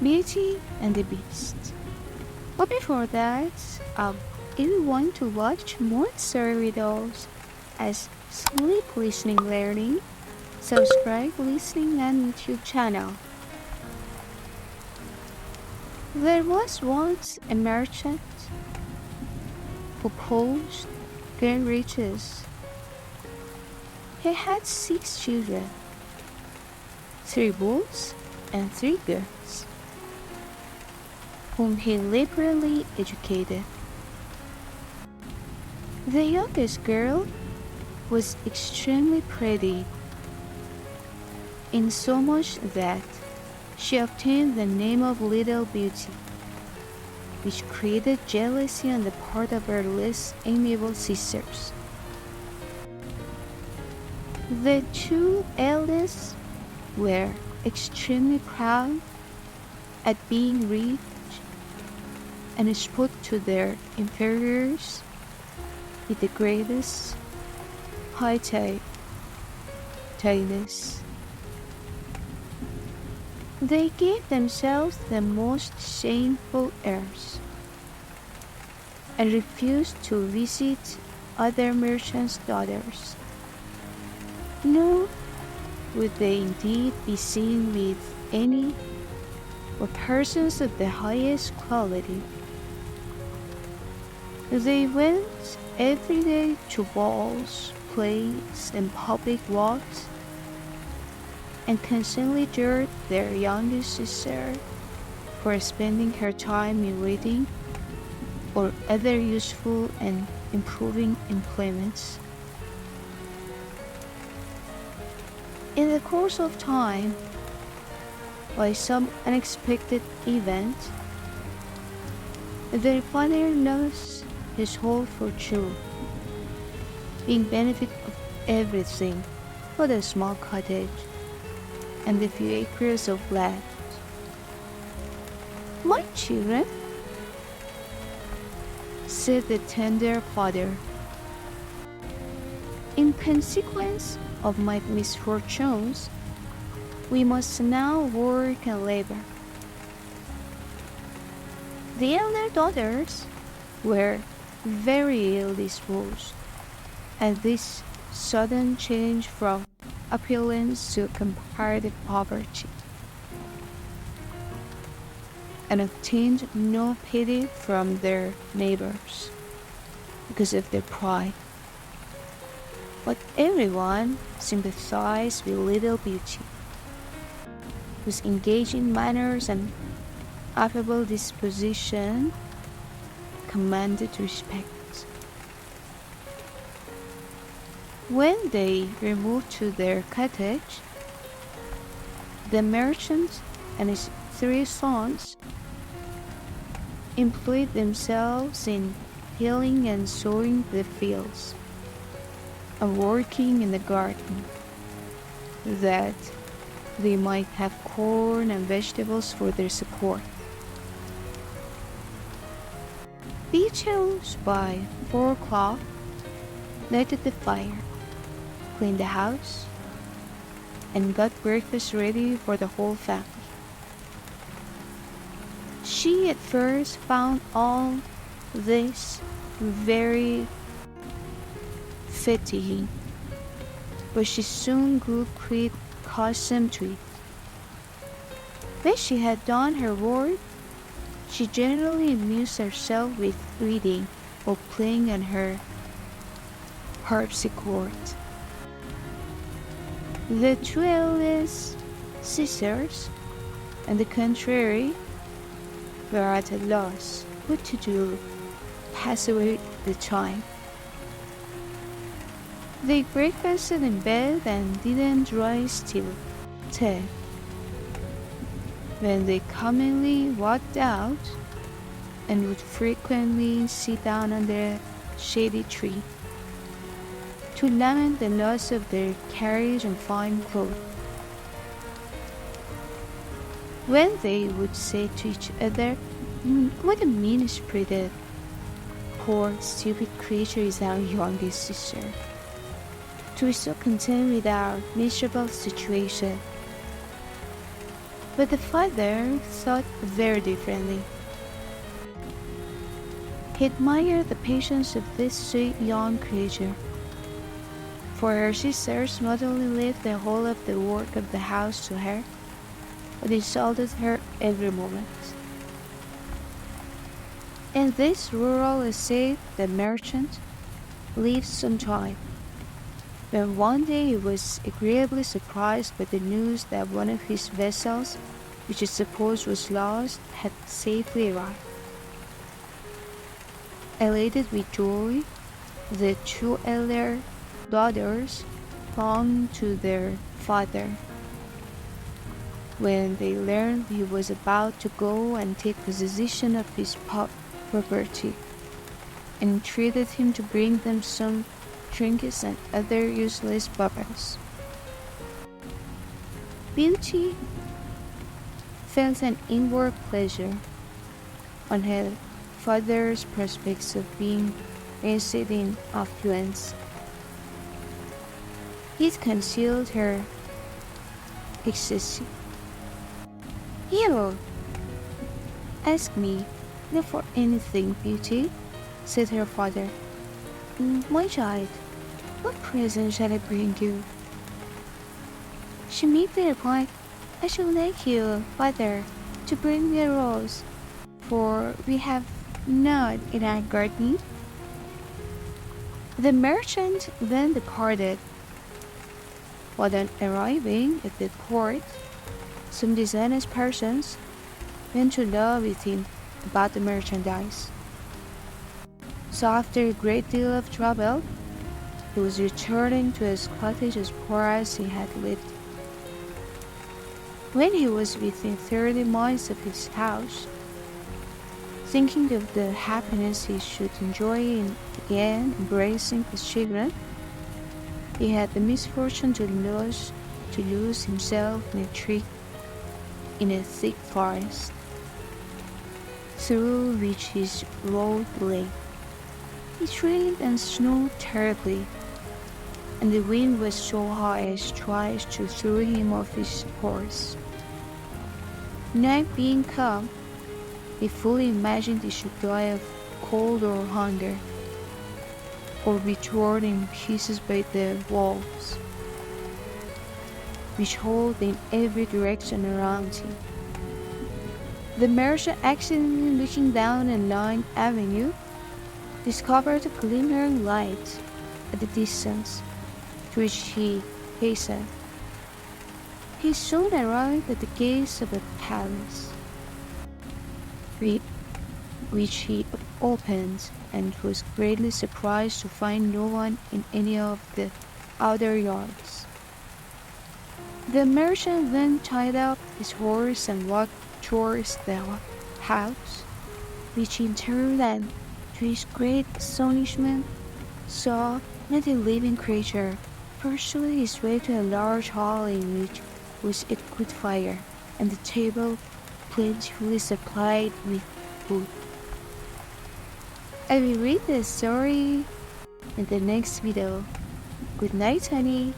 Beauty and the Beast. But before that, if you want to watch more story videos as sleep listening learning, subscribe listening and YouTube channel. There was once a merchant who posed great riches. He had 6 children, 3 boys and 3 girls, whom he liberally educated. The youngest girl was extremely pretty, in so much that she obtained the name of Little Beauty, which created jealousy on the part of her less amiable sisters. The 2 eldest were extremely proud at being rich and spoke to their inferiors with the greatest haughtiness. They gave themselves the most shameful airs and refused to visit other merchants' daughters, nor would they indeed be seen with any but persons of the highest quality. They went every day to balls, plays, and public walks, and constantly jeered their youngest sister for spending her time in reading or other useful and improving employments. In the course of time, by some unexpected event, their father lost his whole fortune, being benefit of everything but a small cottage and the few acres of land. "My children," said the tender father, "in consequence of my misfortunes, we must now work and labor." The elder daughters were very ill disposed at this sudden change from opulence to comparative poverty, and obtained no pity from their neighbors because of their pride. But everyone sympathized with Little Beauty, whose engaging manners and affable disposition commanded respect. When they removed to their cottage, the merchant and his 3 sons employed themselves in tilling and sowing the fields and working in the garden, that they might have corn and vegetables for their support. Each house by 4 o'clock lighted the fire, cleaned the house, and got breakfast ready for the whole family. She at first found all this very fatiguing, but she soon grew quite accustomed to it. When she had done her work, she generally amused herself with reading or playing on her harpsichord. The 2 eldest sisters, on the contrary, were at a loss what to do to pass away the time. They breakfasted in bed and didn't rise till 10, when they commonly walked out and would frequently sit down under a shady tree to lament the loss of their carriage and fine clothes. When they would say to each other, "What a mean-spirited, poor, stupid creature is our youngest sister, to be so content with our miserable situation." But the father thought very differently. He admired the patience of this sweet young creature, for her sisters not only left the whole of the work of the house to her, but insulted her every moment. In this rural estate, the merchant lived some time, when one day he was agreeably surprised by the news that one of his vessels, which he supposed was lost, had safely arrived. Elated with joy, the two elder daughters clung to their father. When they learned he was about to go and take possession of his property, and entreated him to bring them some trinkets and other useless baubles. Beauty felt an inward pleasure on her father's prospects of being raised in affluence. It concealed her ecstasy. "You ask me not for anything, Beauty," said her father. "My child, what present shall I bring you?" She meekly replied, "I should like you, father, to bring me a rose, for we have none in our garden." The merchant then departed. But on arriving at the court, some dishonest persons went to law with him about the merchandise. So after a great deal of trouble, he was returning to his cottage as poor as he had lived. When he was within 30 miles of his house, thinking of the happiness he should enjoy in again embracing his children, he had the misfortune to lose himself in a thick forest, through which his road lay. It rained and snowed terribly, and the wind was so high as twice to throw him off his horse. Night being come, he fully imagined he should die of cold or hunger, or be torn in pieces by the wolves, which howled in every direction around him. The merchant, accidentally looking down a long avenue, discovered a glimmering light at the distance, to which he hastened. He soon arrived at the gates of a palace, which he opened, and was greatly surprised to find no one in any of the outer yards. The merchant then tied up his horse and walked towards the house, which in turn, and to his great astonishment, saw not a living creature, pursuing his way to a large hall in which was a good fire, and the table plentifully supplied with food. I will read the story in the next video. Good night, honey.